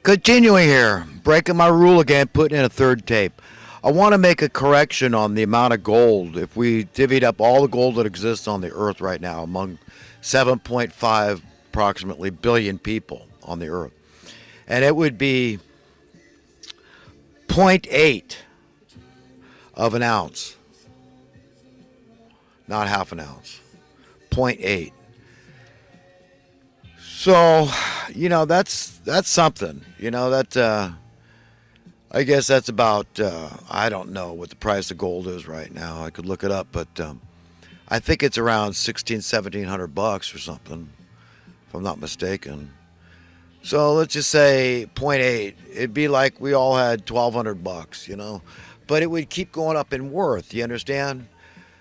Continuing here, breaking my rule again, putting in a third tape. I want to make a correction on the amount of gold. If we divvied up all the gold that exists on the earth right now among 7.5 approximately billion people on the earth, and it would be zero point 0.8 of an ounce, not half an ounce, zero point 0.8. So, that's something. I guess that's about I don't know what the price of gold is right now. I could look it up, but I think it's around 1,700 bucks or something, if I'm not mistaken. So let's just say zero point 0.8. It'd be like we all had 1,200 bucks, but it would keep going up in worth. You understand?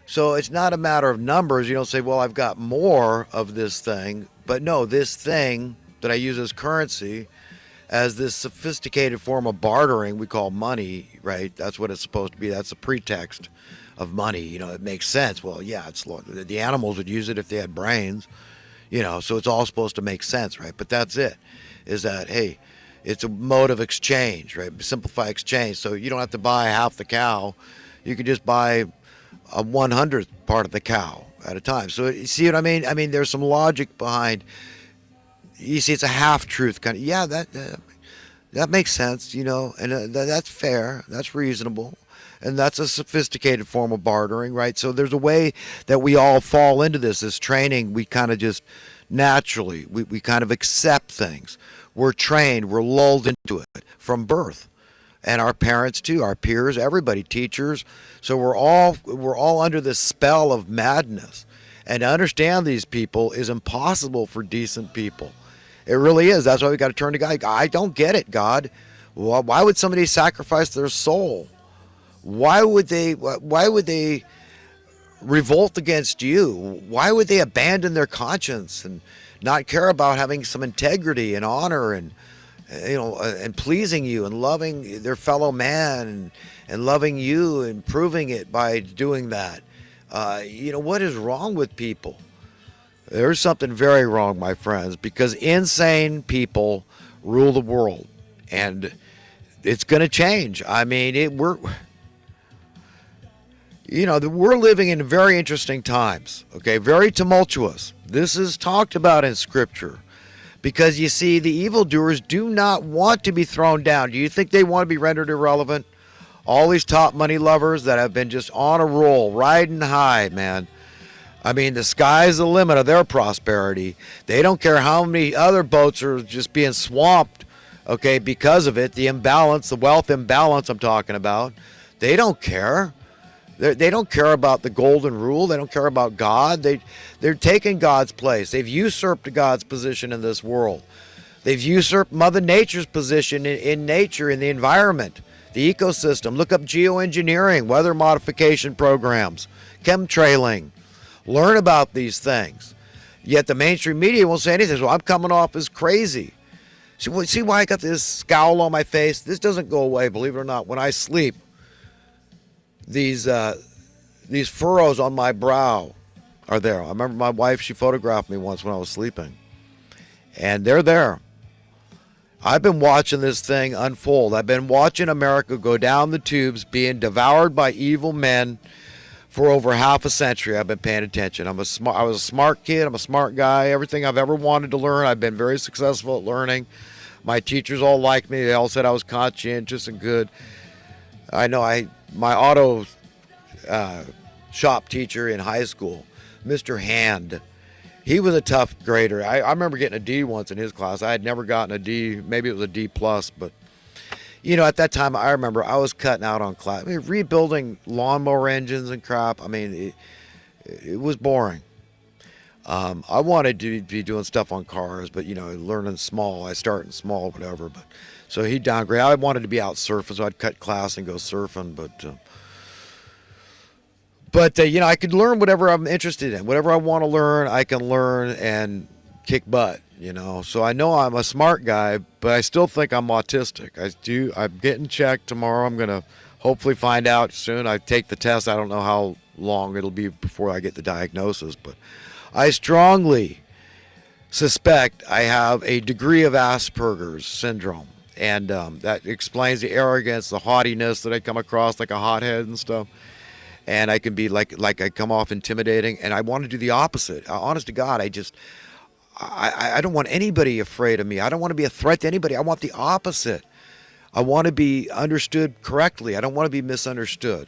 So it's not a matter of numbers. You don't say, well, I've got more of this thing. But no, this thing that I use as currency, as this sophisticated form of bartering we call money, right? That's what it's supposed to be. That's a pretext of money. It makes sense. Well, yeah, the animals would use it if they had brains, so it's all supposed to make sense, right? But that's it, is that, hey, it's a mode of exchange, right? Simplify exchange. So you don't have to buy half the cow. You can just buy a 100th part of the cow at a time. So you see what I mean? I mean, there's some logic behind. You see, it's a half-truth kind of. Yeah, that makes sense, and that's fair. That's reasonable, and that's a sophisticated form of bartering, right? So there's a way that we all fall into this training. We kind of just naturally we kind of accept things. We're trained. We're lulled into it from birth. And our parents too, our peers, everybody, teachers. So we're all under this spell of madness. And to understand these people is impossible for decent people. It really is. That's why we got to turn to God. I don't get it, God. Why would somebody sacrifice their soul? Why would they revolt against you? Why would they abandon their conscience and not care about having some integrity and honor and pleasing you and loving their fellow man and loving you and proving it by doing that? What is wrong with people? There's something very wrong, my friends, because insane people rule the world, and it's going to change. I mean, we're living in very interesting times, okay, very tumultuous. This is talked about in Scripture. Because you see, the evildoers do not want to be thrown down. Do you think they want to be rendered irrelevant? All these top money lovers that have been just on a roll, riding high, man. I mean, the sky's the limit of their prosperity. They don't care how many other boats are just being swamped, okay, because of it. The imbalance, the wealth imbalance I'm talking about. They don't care. They don't care about the golden rule. They don't care about God. They're taking God's place. They've usurped God's position in this world. They've usurped Mother Nature's position in nature, in the environment, the ecosystem. Look up geoengineering, weather modification programs, chemtrailing. Learn about these things. Yet the mainstream media won't say anything. So I'm coming off as crazy. See why I got this scowl on my face? This doesn't go away, believe it or not. When I sleep, these furrows on my brow are there. I remember my wife, she photographed me once when I was sleeping. And they're there. I've been watching this thing unfold. I've been watching America go down the tubes, being devoured by evil men for over half a century. I've been paying attention. I was a smart kid. I'm a smart guy. Everything I've ever wanted to learn, I've been very successful at learning. My teachers all liked me. They all said I was conscientious and good. I know my auto shop teacher in high school, Mr. Hand, he was a tough grader. I remember getting a D once in his class. I had never gotten a D. Maybe it was a D plus, but at that time, I remember I was cutting out on class. I mean, rebuilding lawnmower engines and crap. I mean, it was boring. I wanted to be doing stuff on cars, but learning small. I started small, whatever. But so he downgraded. I wanted to be out surfing, so I'd cut class and go surfing. But I could learn whatever I'm interested in. Whatever I want to learn, I can learn and kick butt. So I know I'm a smart guy, but I still think I'm autistic. I'm getting checked tomorrow. I'm going to hopefully find out soon. I take the test. I don't know how long it'll be before I get the diagnosis, but I strongly suspect I have a degree of Asperger's syndrome. And that explains the arrogance, the haughtiness that I come across like a hothead and stuff. And I can be like I come off intimidating, and I want to do the opposite. Honest to God, I don't want anybody afraid of me. I don't want to be a threat to anybody. I want the opposite. I want to be understood correctly. I don't want to be misunderstood.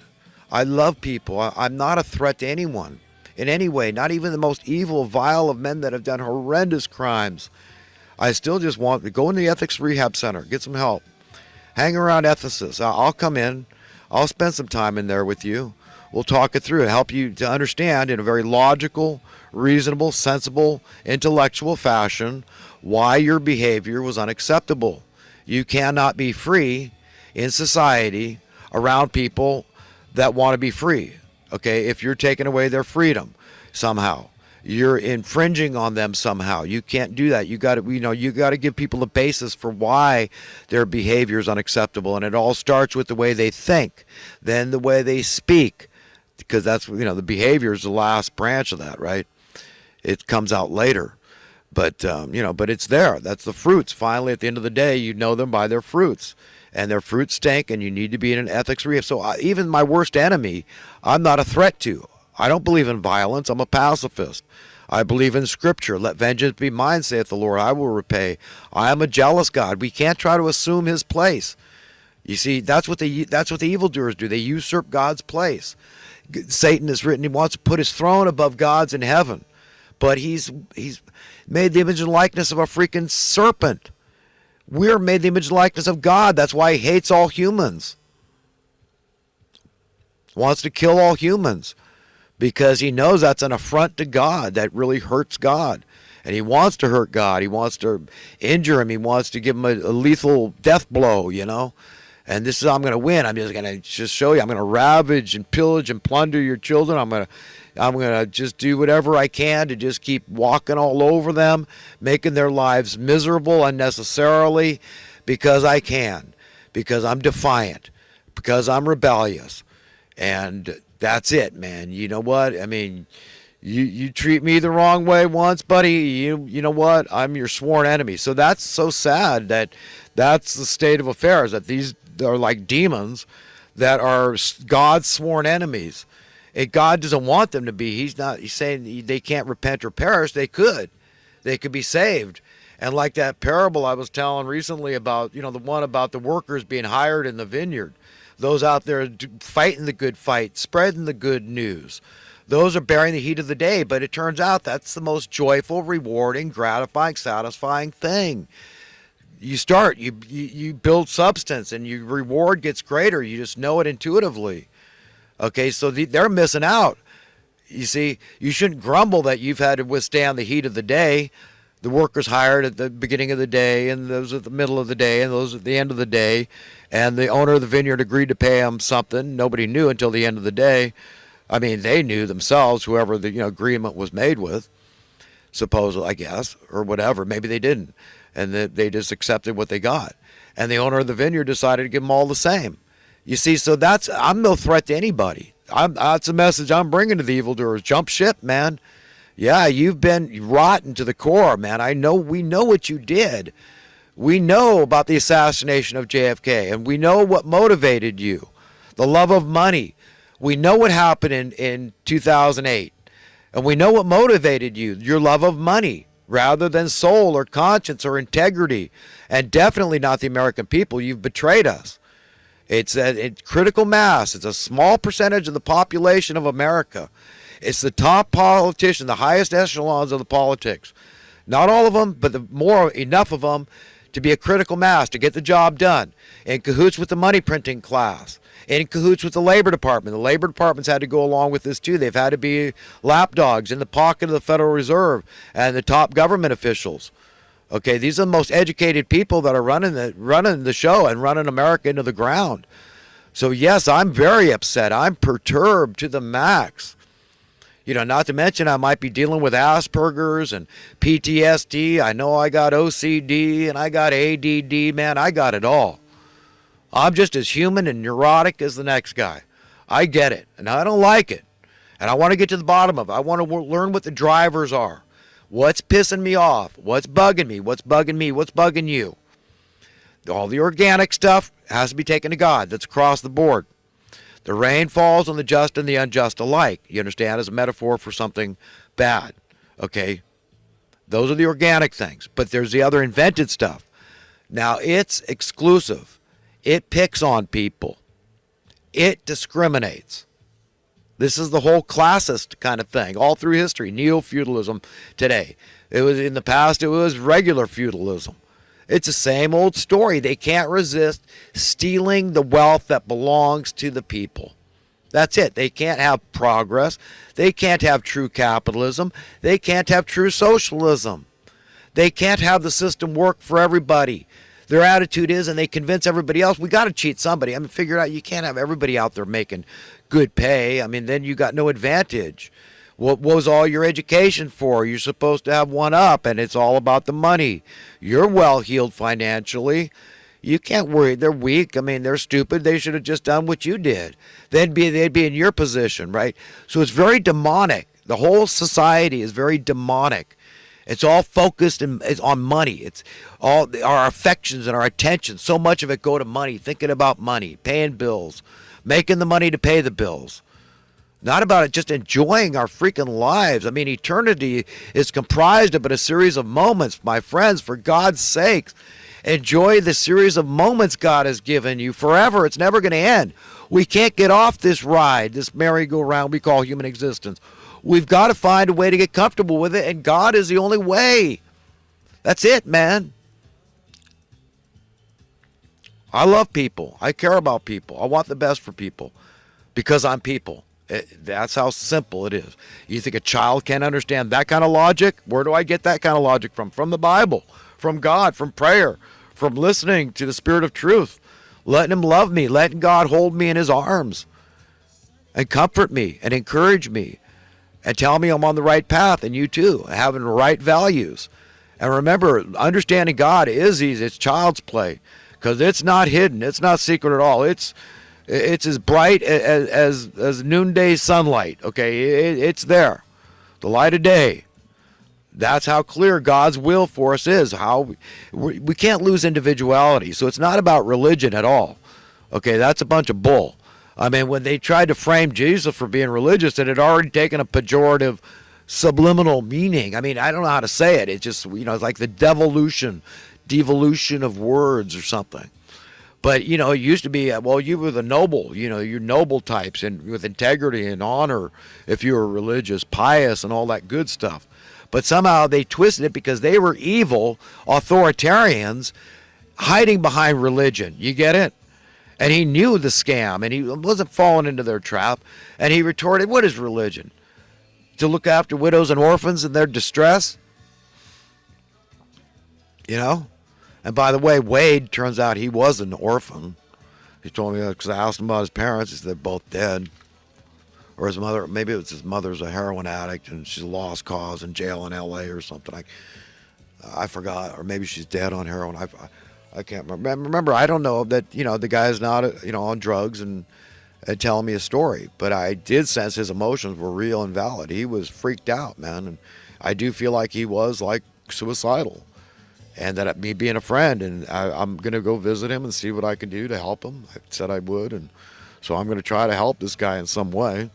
I love people. I'm not a threat to anyone in any way, not even the most evil, vile of men that have done horrendous crimes. I still just want to go in the ethics rehab center, get some help, hang around ethicists. I'll come in. I'll spend some time in there with you. We'll talk it through and help you to understand in a very logical, reasonable, sensible, intellectual fashion why your behavior was unacceptable. You cannot be free in society around people that want to be free. Okay, if you're taking away their freedom somehow, you're infringing on them somehow. You can't do that. You got to, you got to give people a basis for why their behavior is unacceptable, and it all starts with the way they think, then the way they speak, because that's the behavior is the last branch of that, right? It comes out later. But, but it's there. That's the fruits. Finally, at the end of the day, you know them by their fruits. And their fruits stink, and you need to be in an ethics rehab. So even my worst enemy, I'm not a threat to. I don't believe in violence. I'm a pacifist. I believe in Scripture. Let vengeance be mine, saith the Lord. I will repay. I am a jealous God. We can't try to assume his place. You see, that's what the evildoers do. They usurp God's place. Satan has written he wants to put his throne above God's in heaven. But he's made the image and likeness of a freaking serpent. We're made the image and likeness of God. That's why he hates all humans. Wants to kill all humans. Because he knows that's an affront to God. That really hurts God. And he wants to hurt God. He wants to injure him. He wants to give him a lethal death blow, And this is how I'm going to win. I'm just going to show you. I'm going to ravage and pillage and plunder your children. I'm going to just do whatever I can to just keep walking all over them, making their lives miserable unnecessarily because I can, because I'm defiant, because I'm rebellious. And that's it, man. You know what? I mean, you treat me the wrong way once, buddy. You know what? I'm your sworn enemy. So that's so sad that's the state of affairs, that these are like demons that are God's sworn enemies. God doesn't want them to be. He's saying they can't repent or perish. They could be saved. And like that parable I was telling recently about, the one about the workers being hired in the vineyard, those out there fighting the good fight, spreading the good news. Those are bearing the heat of the day, but it turns out that's the most joyful, rewarding, gratifying, satisfying thing. You build substance, and your reward gets greater. You just know it intuitively. Okay, so they're missing out. You see, you shouldn't grumble that you've had to withstand the heat of the day. The workers hired at the beginning of the day, and those at the middle of the day, and those at the end of the day. And the owner of the vineyard agreed to pay them something. Nobody knew until the end of the day. I mean, they knew themselves, whoever the agreement was made with, supposedly, I guess, or whatever. Maybe they didn't. And they just accepted what they got. And the owner of the vineyard decided to give them all the same. You see, so I'm no threat to anybody. That's a message I'm bringing to the evildoers. Jump ship, man. Yeah, you've been rotten to the core, man. We know what you did. We know about the assassination of JFK, and we know what motivated you. The love of money. We know what happened in 2008. And we know what motivated you, your love of money, rather than soul or conscience or integrity. And definitely not the American people. You've betrayed us. It's critical mass. It's a small percentage of the population of America. It's the top politician, the highest echelons of the politics. Not all of them, but enough of them to be a critical mass, to get the job done. In cahoots with the money printing class. In cahoots with the Labor Department. The Labor Department's had to go along with this too. They've had to be lapdogs in the pocket of the Federal Reserve and the top government officials. Okay, these are the most educated people that are running the show and running America into the ground. So yes, I'm very upset. I'm perturbed to the max. Not to mention I might be dealing with Asperger's and PTSD. I know I got OCD and I got ADD, man. I got it all. I'm just as human and neurotic as the next guy. I get it, and I don't like it. And I want to get to the bottom of it. I want to learn what the drivers are. What's pissing me off? What's bugging me? What's bugging me? What's bugging you? All the organic stuff has to be taken to God. That's across the board. The rain falls on the just and the unjust alike. You understand? As a metaphor for something bad. Okay? Those are the organic things. But there's the other invented stuff. Now, it's exclusive. It picks on people. It discriminates. This is the whole classist kind of thing all through history. Neo-feudalism today. It was in the past, it was regular feudalism. It's the same old story. They can't resist stealing the wealth that belongs to the people. That's it. They can't have progress. They can't have true capitalism. They can't have true socialism. They can't have the system work for everybody. Their attitude is, and they convince everybody else, we got to cheat somebody. I mean, figure it out. You can't have everybody out there making good pay. I mean, then you got no advantage. What was all your education for? You're supposed to have one up, and it's all about the money. You're well-heeled financially. You can't worry. They're weak. I mean, they're stupid. They should have just done what you did. They'd be in your position, right? So it's very demonic. The whole society is very demonic. It's all focused on money. It's all our affections and our attention. So much of it go to money, thinking about money, paying bills, making the money to pay the bills. Not about it, just enjoying our freaking lives. I mean, eternity is comprised of but a series of moments, my friends, for God's sakes. Enjoy the series of moments God has given you forever. It's never going to end. We can't get off this ride, this merry-go-round we call human existence. We've got to find a way to get comfortable with it, and God is the only way. That's it, man. I love people. I care about people. I want the best for people because I'm people. That's how simple it is. You think a child can't understand that kind of logic? Where do I get that kind of logic from? From the Bible, from God, from prayer, from listening to the Spirit of truth, letting Him love me, letting God hold me in His arms and comfort me and encourage me and tell me I'm on the right path, and you too, having the right values. And remember, understanding God is easy. It's child's play because it's not hidden. It's not secret at all. It's as bright as noonday sunlight. Okay, it's there, the light of day. That's how clear God's will for us is. How we can't lose individuality. So it's not about religion at all. Okay, that's a bunch of bull. I mean, when they tried to frame Jesus for being religious, it had already taken a pejorative, subliminal meaning. I mean, I don't know how to say it. It's just, it's like the devolution of words or something. But, it used to be, well, you were the noble, you're noble types and with integrity and honor if you were religious, pious and all that good stuff. But somehow they twisted it because they were evil authoritarians hiding behind religion. You get it? And he knew the scam and he wasn't falling into their trap. And he retorted, what is religion? To look after widows and orphans in their distress? And by the way, Wade, turns out he was an orphan. He told me that because I asked him about his parents. He said they're both dead. Or his mother, maybe it was his mother's a heroin addict and she's a lost cause in jail in L.A. or something. I forgot. Or maybe she's dead on heroin. I can't remember. Remember, I don't know that, the guy's not, on drugs and telling me a story. But I did sense his emotions were real and valid. He was freaked out, man. And I do feel like he was, suicidal. And that me being a friend, and I'm going to go visit him and see what I can do to help him. I said I would, and so I'm going to try to help this guy in some way.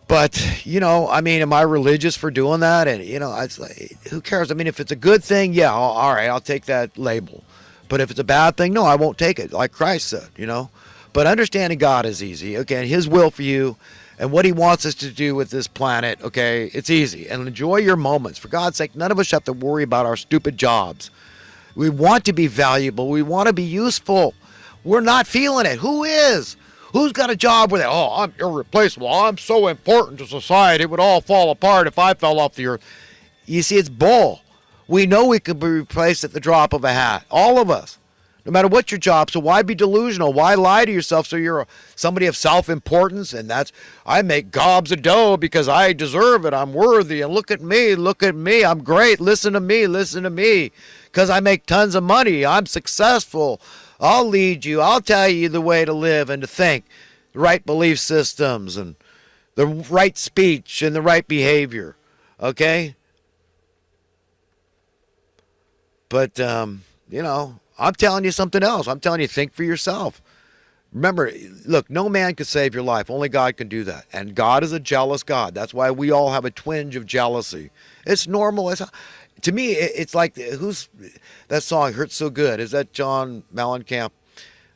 But, am I religious for doing that? And, it's like, who cares? I mean, if it's a good thing, yeah, all right, I'll take that label. But if it's a bad thing, no, I won't take it, like Christ said, But understanding God is easy, okay, and His will for you and what He wants us to do with this planet, okay, it's easy. And enjoy your moments. For God's sake, none of us have to worry about our stupid jobs. We want to be valuable. We want to be useful. We're not feeling it. Who is? Who's got a job where I'm irreplaceable. I'm so important to society. It would all fall apart if I fell off the earth. You see, it's bull. We know we could be replaced at the drop of a hat. All of us. No matter what your job. So why be delusional? Why lie to yourself so you're somebody of self-importance? And I make gobs of dough because I deserve it. I'm worthy. And look at me. I'm great. Listen to me. Because I make tons of money. I'm successful. I'll lead you. I'll tell you the way to live and to think. The right belief systems and the right speech and the right behavior. Okay? But, I'm telling you something else. I'm telling you, think for yourself. Remember, look, no man can save your life. Only God can do that. And God is a jealous God. That's why we all have a twinge of jealousy. It's normal. To me, it's like, who's that song, Hurts So Good? Is that John Mellencamp?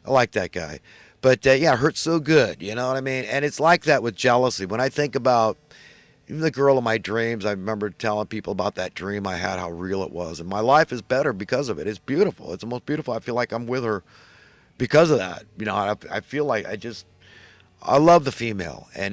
I like that guy. But yeah, Hurts So Good. You know what I mean? And it's like that with jealousy. When I think about even the girl of my dreams, I remember telling people about that dream I had, how real it was. And my life is better because of it. It's beautiful. It's the most beautiful. I feel like I'm with her because of that. I feel like I love the female, and